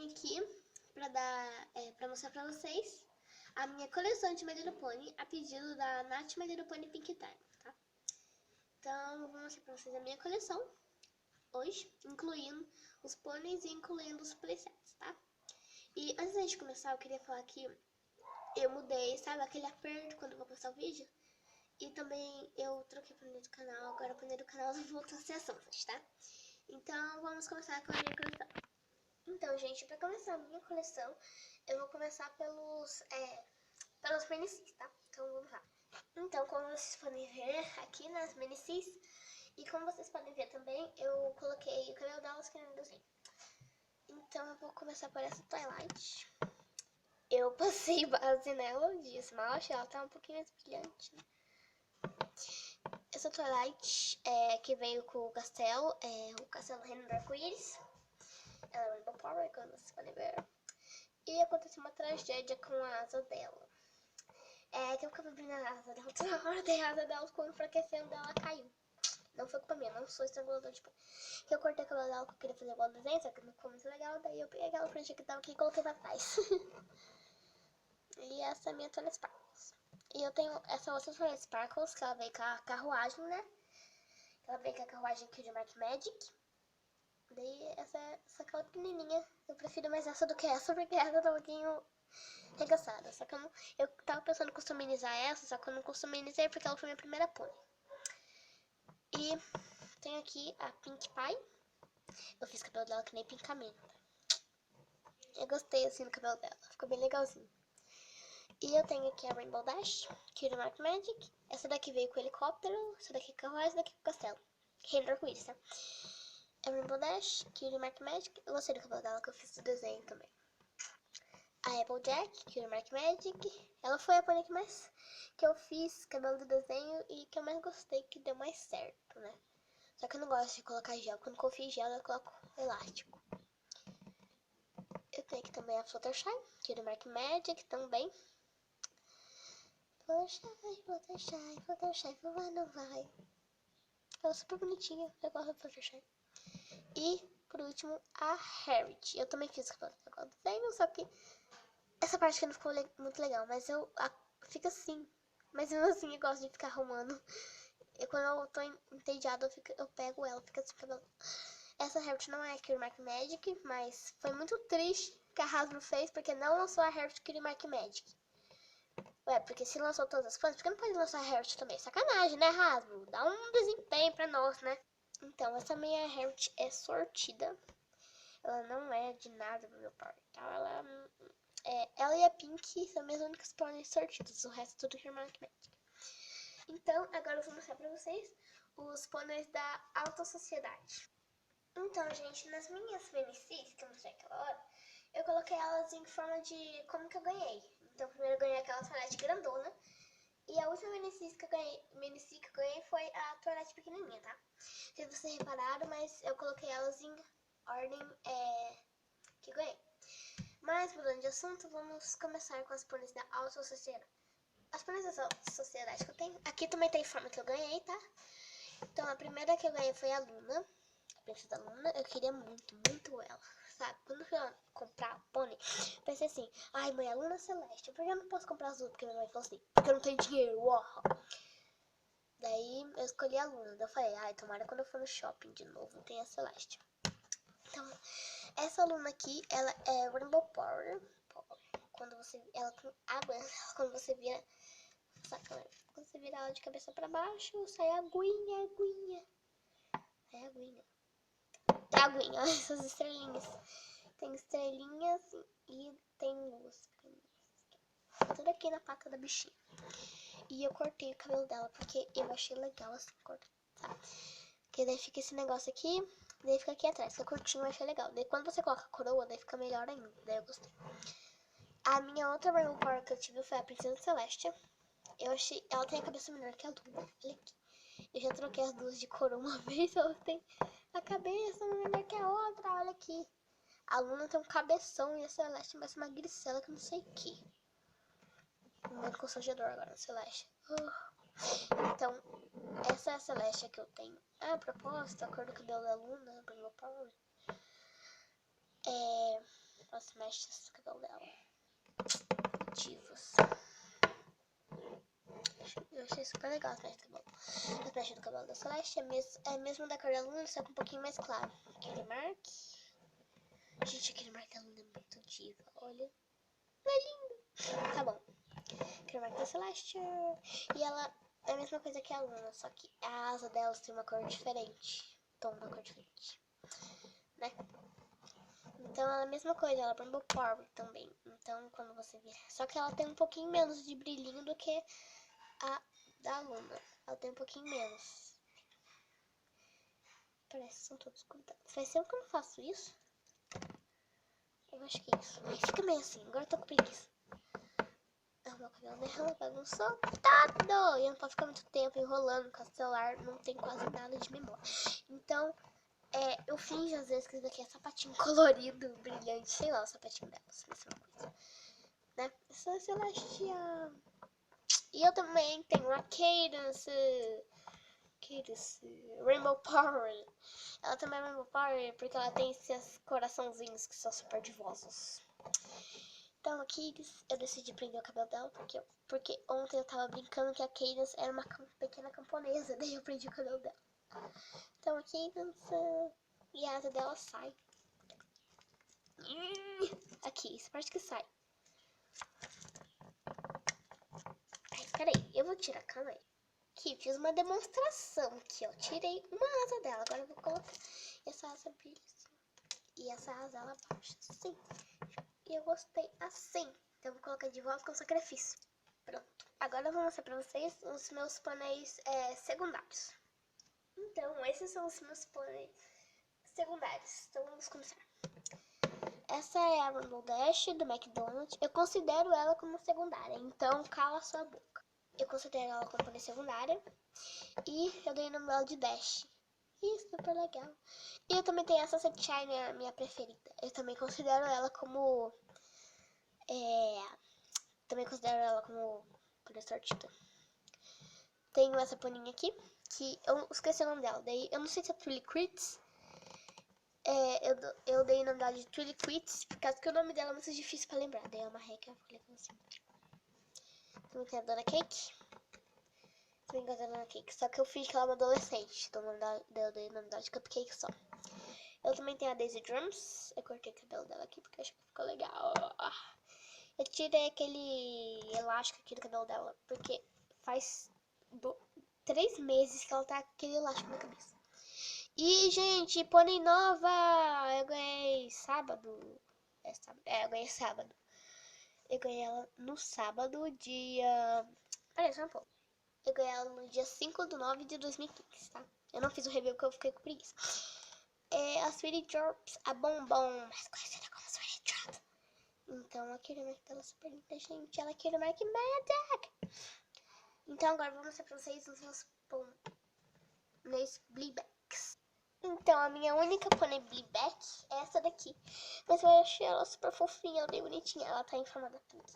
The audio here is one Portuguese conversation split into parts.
vim aqui pra mostrar pra vocês a minha coleção de My Little Pony, a pedido da Nath My Little Pony Pink Time, tá? Então, eu vou mostrar pra vocês a minha coleção hoje, incluindo os pôneis e incluindo os playsets, tá? E antes da gente começar, eu queria falar que eu mudei, sabe, aquele aperto quando eu vou postar o vídeo? E também eu troquei o pônei do canal, agora o pônei do canal voltou a ser a Sunset, tá? Então, vamos começar com a minha coleção. Então, gente, pra começar a minha coleção, eu vou começar pelos Minicis, tá? Então, vamos lá. Então, como vocês podem ver aqui nas Minicis, e como vocês podem ver também, eu coloquei o cabelo delas que nem desenho. Então, eu vou começar por essa Twilight. Eu passei base nela de esmalte, ela tá um pouquinho mais brilhante, né? Essa Twilight que veio com o castelo, o castelo Reino do Arco-Íris. Ela é Rainbow Power, como vocês podem ver. E aconteceu uma tragédia com a asa dela. Que eu ficava abrindo a asa dela, toda hora a asa dela ficou enfraquecendo, ela caiu. Não foi culpa minha, não sou estrangulador, tipo, que eu cortei o cabelo dela porque eu queria fazer igual desenho, só que não ficou muito legal, daí eu peguei aquela franja que tava aqui e coloquei pra trás. E essa é a minha Toalha Sparkles. E eu tenho essa outra Toalha Sparkles, que ela veio com a carruagem, né? Ela veio com a carruagem aqui de Mark Magic. Daí essa aquela pequenininha, eu prefiro mais essa do que essa, porque essa tá um pouquinho regaçada. Só que eu tava pensando em customizar essa, só que eu não customizei porque ela foi minha primeira pônei. E tenho aqui a Pink Pie. Eu fiz o cabelo dela que nem pincamento. Eu gostei assim do cabelo dela, ficou bem legalzinho. E eu tenho aqui a Rainbow Dash, que é do Mark Magic. Essa daqui veio com o helicóptero, essa daqui com a carruagem, essa daqui com o castelo. Reino do Arco-Íris, tá? A Rainbow Dash, que é do Mark Magic. Eu gostei do cabelo dela, que eu fiz o desenho também. A Applejack, que é do Mark Magic. Ela foi a pônei que eu fiz cabelo do desenho e que eu mais gostei, que deu mais certo, né? Só que eu não gosto de colocar gel. Quando confio em gel, eu coloco elástico. Eu tenho aqui também a Fluttershy, que é do Mark Magic também. Fluttershy, Fluttershy, voar não vai. Ela é super bonitinha, eu gosto da Fluttershy. E, por último, a Harriet. Eu também fiz o cabelo do desenho, só que essa parte aqui não ficou muito legal, mas fica assim. Mas mesmo assim eu gosto de ficar arrumando. E quando eu tô entediada, eu pego ela, fica assim, cabelo. Essa Harriet não é a Mark Magic, mas foi muito triste que a Hasbro fez, porque não lançou a Harriet Mark Magic. Ué, porque se lançou todas as plantas, por que não pode lançar a Harriet também? Sacanagem, né, Hasbro? Dá um desempenho pra nós, né? Então, essa minha Harriet é sortida. Ela não é de nada do meu par, tá? Ela e a Pink são minhas únicas pôneis sortidas, o resto tudo que é Mark Magic. Então, agora eu vou mostrar pra vocês os pôneis da alta sociedade. Então, gente, nas minhas Minicis, que eu mostrei aquela hora, eu coloquei elas em forma de como que eu ganhei. Então, primeiro eu ganhei aquela toalete grandona, e a última Minici que eu ganhei foi a toalete pequenininha, tá? Não sei se vocês repararam, mas eu coloquei elas em ordem que eu ganhei. Mas, mudando de assunto, vamos começar com as pôneis da alta sociedade. As pôneis da alta sociedade que eu tenho, aqui também tem forma que eu ganhei, tá? Então, a primeira que eu ganhei foi a Luna, a princesa Luna. Eu queria muito, muito ela, sabe? Quando eu fui comprar pônei, pensei assim, ai mãe, a Luna Celeste, por que eu não posso comprar azul? Porque minha mãe falou assim, porque eu não tenho dinheiro, uau. Daí eu escolhi a Luna, daí eu falei, ai, tomara quando eu for no shopping de novo, tem a Celeste. Então, essa Luna aqui, ela é Rainbow Power. Quando você, ela com água, quando você vira, saca, quando você vira ela de cabeça pra baixo, sai aguinha. É aguinha, olha essas estrelinhas. Tem estrelinhas e tem luz. Tudo aqui na pata da bichinha. E eu cortei o cabelo dela porque eu achei legal assim cortar, tá? Porque daí fica esse negócio aqui, daí fica aqui atrás, que é curtinho, eu achei legal. Daí quando você coloca a coroa, daí fica melhor ainda, daí eu gostei. A minha outra Rainbow Power que eu tive foi a Princesa Celeste. Eu achei, ela tem a cabeça menor que a Luna, olha aqui. Eu já troquei as duas de coroa uma vez, ela tem a cabeça menor que a outra, olha aqui. A Luna tem um cabeção e a Celeste parece uma gricela que eu não sei o que. Muito constrangedor agora, Celeste. Então, essa é a Celeste que eu tenho. A propósito, a cor do cabelo da Luna, Rainbow Power, As mechas do cabelo dela. Motivos. Eu achei super legal as mechas do cabelo. As mechas do cabelo da Celeste é mesmo da cor da Luna, só que um pouquinho mais claro. Aquele Mark. Gente, aquele Mark da Luna é muito diva. Olha. Não é lindo. Tá bom. Aquele Mark da Celeste. E ela é a mesma coisa que a Luna, só que a asa delas tem uma cor diferente. Tom da cor diferente. Né? Então ela é a mesma coisa, ela é Rainbow Power também. Então quando você vê. Só que ela tem um pouquinho menos de brilhinho do que a da Luna. Ela tem um pouquinho menos. Parece que são todos grudados. Faz tempo que eu não faço isso. Eu acho que é isso. Mas fica meio assim, agora eu tô com preguiça. O meu cabelo dela bagunçou todo. E eu não posso ficar muito tempo enrolando com o celular. Não tem quase nada de memória. Então, eu finjo às vezes que isso daqui é sapatinho colorido, brilhante. Sei lá, o sapatinho delas. Mesma coisa. Né? Essa é a Celestia. E eu também tenho a Cadence Rainbow Power. Ela também é Rainbow Power porque ela tem esses coraçãozinhos que são super divosos. Então a Cadence, eu decidi prender o cabelo dela porque ontem eu tava brincando que a Cadence era uma pequena camponesa. Daí eu prendi o cabelo dela. Então a Cadence e a asa dela sai. Aqui, essa parte que sai. Ai, peraí, eu vou tirar, calma aí. Aqui, fiz uma demonstração aqui, ó. Tirei uma asa dela, agora eu vou colocar essa asa brilha assim. E essa asa ela baixa assim. E eu gostei assim. Então eu vou colocar de volta com sacrifício. Pronto. Agora eu vou mostrar pra vocês os meus pôneis secundários. Então, esses são os meus pôneis secundários. Então vamos começar. Essa é a Rumble Dash do McDonald's. Eu considero ela como secundária, então cala sua boca. Eu considero ela como pônei secundária. E eu dei o nome dela de Dash. Isso, super legal. E eu também tenho essa Sunshine, a minha preferida. Eu também considero ela como... também considero ela como pônei sortida. Tenho essa paninha aqui, que eu esqueci o nome dela. Daí, eu não sei se é Trilly Crits. Eu dei o nome dela de Trilly Crits, por causa que o nome dela é muito difícil pra lembrar. Daí é uma reca, eu falei assim. Também tem a Dona Cake. Também gosto da Dona Cake, só que eu fiz que ela é uma adolescente. Então eu dei o nome dela de Cupcake só. Eu também tenho a Daisy Drums. Eu cortei o cabelo dela aqui porque eu acho que ficou legal. Eu tirei aquele elástico aqui do cabelo dela, porque faz 3 meses que ela tá com aquele elástico na cabeça. E, gente, pônei nova! Eu ganhei sábado. Eu ganhei sábado. Eu ganhei ela no sábado, dia... Peraí, só um pouco. Eu ganhei ela no dia 5/9/2015, tá? Eu não fiz o review porque eu fiquei com preguiça. A Sweetie Drops, a Bombom, mais conhecida como Sweetie Drops. Então, a Kira Mark dela é super linda, gente. Ela é Kira Mark Magic. Então, agora eu vou mostrar pra vocês os meus pôneis Bleebacks. Então, a minha única pônei Bleeback é essa daqui. Mas eu achei ela super fofinha, ela é bem bonitinha. Ela tá em forma da Pink.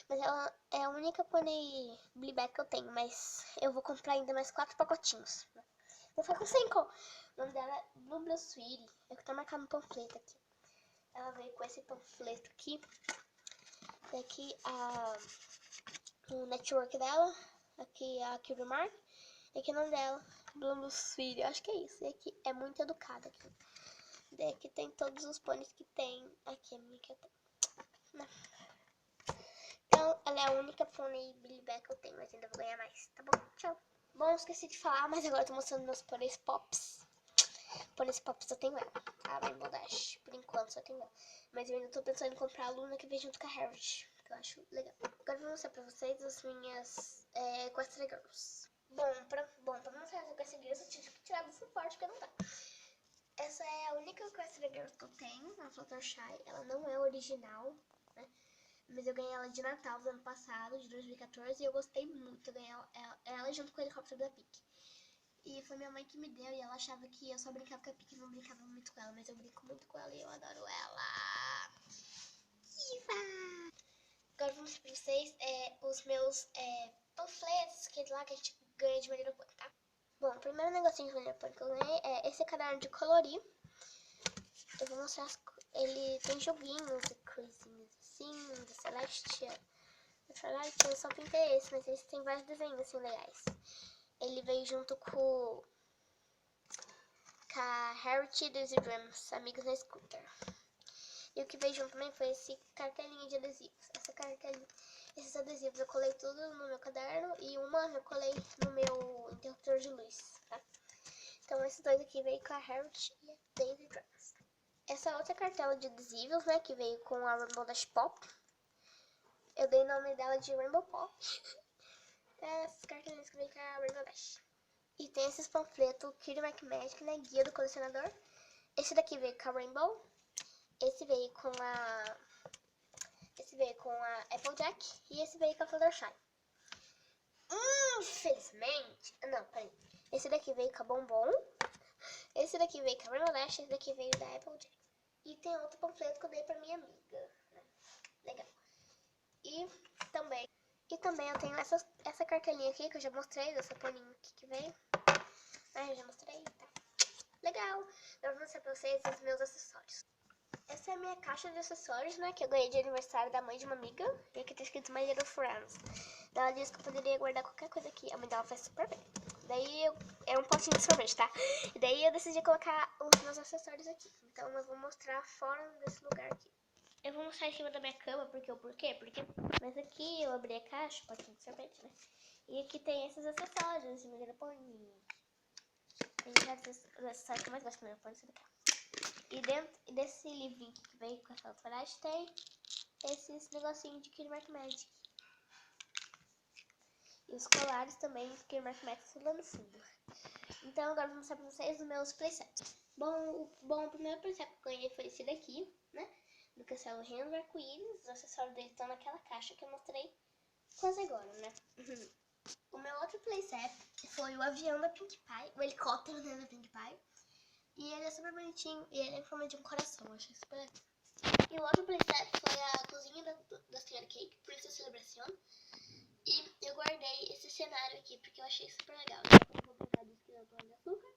Mas ela é a única pônei Bleeback que eu tenho. Mas eu vou comprar ainda mais 4 pacotinhos. Vou ficar com 5. O nome dela é Blue Blue Sweetie. É que tá marcado no panfleto aqui. Ela veio com esse panfleto aqui. Daqui o network dela. Aqui a Kira Mark. E aqui o nome dela, Blue Sweetie, acho que é isso. E aqui é muito educada aqui. Daí aqui tem todos os pôneis que tem. Aqui a minha que eu tenho. Então, ela é a única pônei Bleeback que eu tenho, mas ainda vou ganhar mais, tá bom? Tchau. Bom, esqueci de falar, mas agora eu tô mostrando meus pôneis Pops. Pôneis Pops eu tenho ela, a Rainbow Dash. Por enquanto só tenho ela. Mas eu ainda tô pensando em comprar a Luna que vem junto com a Harriet, que eu acho legal. Agora eu vou mostrar pra vocês as minhas Equestria Girls. Bom, pra mostrar essa Equestria Girls eu tive que tirar do suporte, porque não dá. Essa é a única Equestria Girls que eu tenho, a Fluttershy. Ela não é original, né? Mas eu ganhei ela de Natal do ano passado, de 2014, e eu gostei muito. Eu ganhei ela junto com o helicóptero da Pique. E foi minha mãe que me deu, e ela achava que eu só brincava com a Pique e não brincava muito com ela. Mas eu brinco muito com ela e eu adoro ela. Viva! Agora vou mostrar pra vocês os meus panfletos, que é lá que a gente ganha de maneira boa, tá? Bom, o primeiro negocinho de maneira boa que eu ganhei é esse caderno de colorir. Eu vou mostrar ele tem joguinhos e coisinhas assim, da Celestia. Da Twilight, eu só pintei esse, mas esse tem vários desenhos assim legais. Ele veio junto com a Harriet e Daisy Dreams, Amigos na Scooter. E o que veio junto também foi esse cartelinho de adesivos. Esses adesivos eu colei tudo no meu caderno e uma eu colei no meu interruptor de luz, tá? Então esses dois aqui veio com a Harriet e a Daisy Dreams. Essa outra cartela de adesivos, né, que veio com a Rainbow Dash Pop, eu dei o nome dela de Rainbow Pop. Essas cartelinhas que veio com a Rainbow Dash. E tem esses panfletos Kitty Magic, né, guia do colecionador. Esse daqui veio com a Rainbow. Esse veio com a Applejack e esse veio com a Fluttershy. Infelizmente, não, peraí. Esse daqui veio com a Bombom. Esse daqui veio com a Rainbow Dash, esse daqui veio da Applejack. E tem outro panfleto que eu dei pra minha amiga, né? Legal. E também eu tenho essa cartelinha aqui que eu já mostrei, dessa paninho aqui que veio. Eu já mostrei, tá? Legal. Eu vou mostrar pra vocês os meus acessórios. Essa é a minha caixa de acessórios, né? Que eu ganhei de aniversário da mãe de uma amiga. E aqui tá escrito My Little Friends. Ela disse que eu poderia guardar qualquer coisa aqui. A mãe dela faz super bem. Daí é um potinho de sorvete, tá? E daí eu decidi colocar os meus acessórios aqui. Então eu vou mostrar fora desse lugar aqui. Eu vou mostrar em cima da minha cama, por quê? Mas aqui eu abri a caixa, potinho de sorvete, né? E aqui tem esses acessórios de Miguel Pony. Tem vários acessórios que eu mais gosto de Miguel Pony, esse daqui. E dentro desse livrinho que veio com essa autoridade tem esses negocinhos de Kitty Magic. E os colares também de Kitty Magic lá no fundo. Então agora eu vou mostrar pra vocês os meus playsets. Bom, o primeiro playset que eu ganhei foi esse daqui, né? Do Castelo Reino do Arco-Íris. Os acessórios dele estão naquela caixa que eu mostrei quase agora, né? O meu outro playset foi o avião da Pink Pie, o helicóptero da Pink Pie. E ele é super bonitinho e ele é em forma de um coração, eu achei super legal. E o outro playset foi a cozinha da Senhora Cake, Princess Celebration. E eu guardei esse cenário aqui porque eu achei super legal. Eu vou brincar do esquilo de açúcar,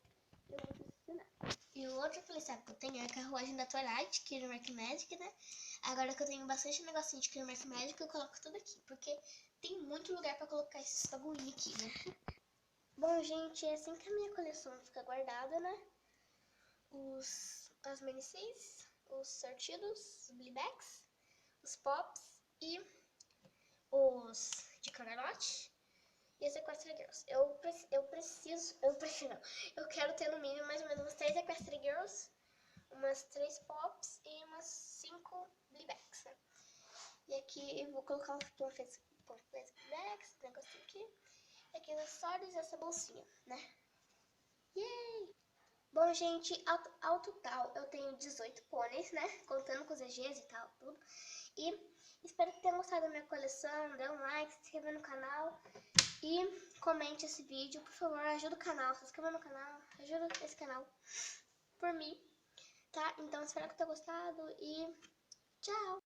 eu vou esse cenário. E o outro playset que eu tenho é a carruagem da Twilight, Kitty Magic, né? Agora que eu tenho bastante negocinho de Kitty Magic, eu coloco tudo aqui, porque tem muito lugar pra colocar esses bagulhinhos aqui, né? Bom, gente, é assim que a minha coleção fica guardada, né? As minicis, os sortidos, os blibags, os pops e os de Camerote e as Equestria Girls. Eu quero ter no mínimo mais ou menos umas 3 Equestria Girls, umas 3 pops e umas 5 blibags, né? E aqui eu vou colocar uns panfletos blibags, negocinho aqui. E aqui os acessórios e essa bolsinha, né? Yay! Bom, gente, ao total eu tenho 18 pôneis, né? Contando com os EGs e tal, tudo. E espero que tenham gostado da minha coleção. Dê um like, se inscreva no canal e comente esse vídeo. Por favor, ajuda o canal, se inscreva no canal, ajuda esse canal por mim, tá? Então espero que tenham gostado e tchau!